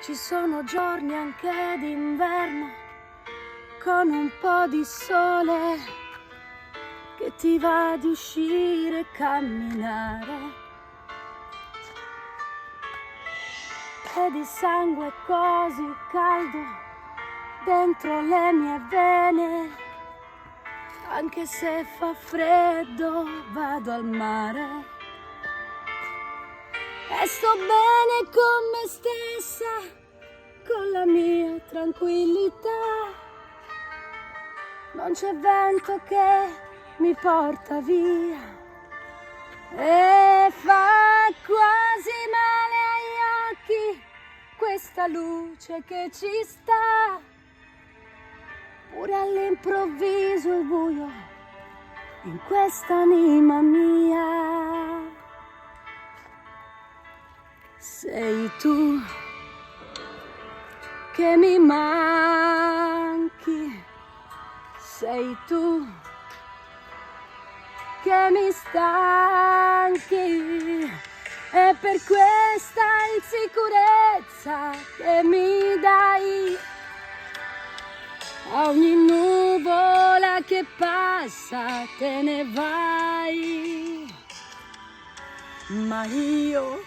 Ci sono giorni anche d'inverno con un po' di sole che ti va di uscire e camminare, e di sangue così caldo dentro le mie vene. Anche se fa freddo vado al mare e sto bene con me stessa, con la mia tranquillità. Non c'è vento che mi porta via e fa quasi male agli occhi questa luce che ci sta. Pure all'improvviso il buio in quest'anima mia. Sei tu che mi manchi, sei tu che mi stanchi, e per questa insicurezza che mi dai, a ogni nuvola che passa te ne vai, ma io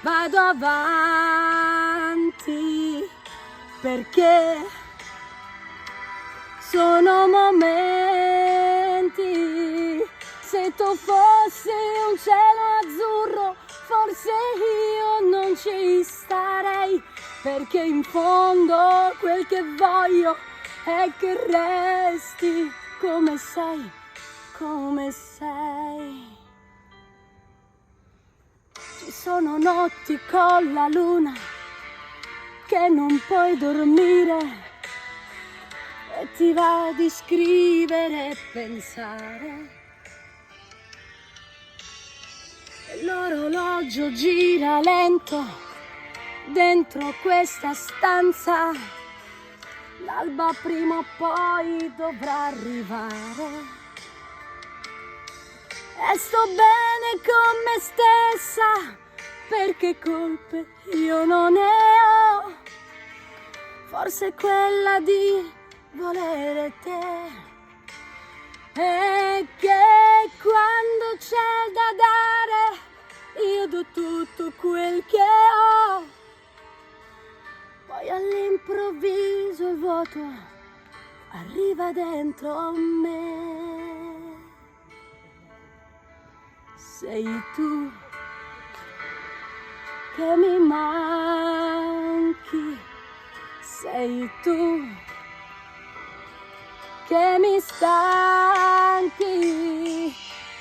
vado avanti perché sono momenti. Se tu fossi un cielo azzurro, forse io non ci starei, perché in fondo quel che voglio è che resti come sei, come sei. Ci sono notti con la luna che non puoi dormire e ti va di scrivere e pensare, e l'orologio gira lento dentro questa stanza. L'alba prima o poi dovrà arrivare e sto bene con me stessa, perché colpe io non ne ho, forse quella di volere te, e che quando c'è da dare io do tutto quel che ho, poi all'improvviso il vuoto arriva dentro me. Sei tu che mi manchi, sei tu che mi stanchi,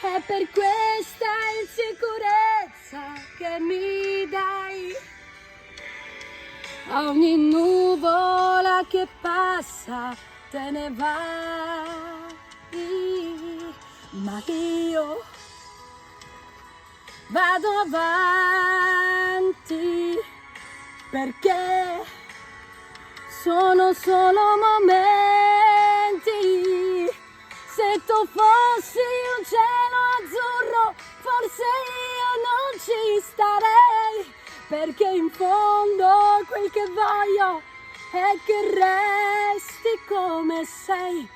è per questa insicurezza che mi dai, a ogni nuvola che passa te ne vai, ma io vado avanti perché sono solo momenti. Se tu fossi un cielo azzurro, forse io non ci starei, perché in fondo quel che voglio è che resti come sei,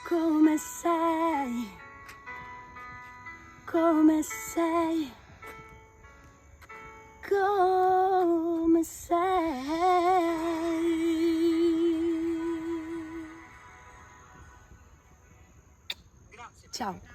come sei, come sei, come sei. Ciao.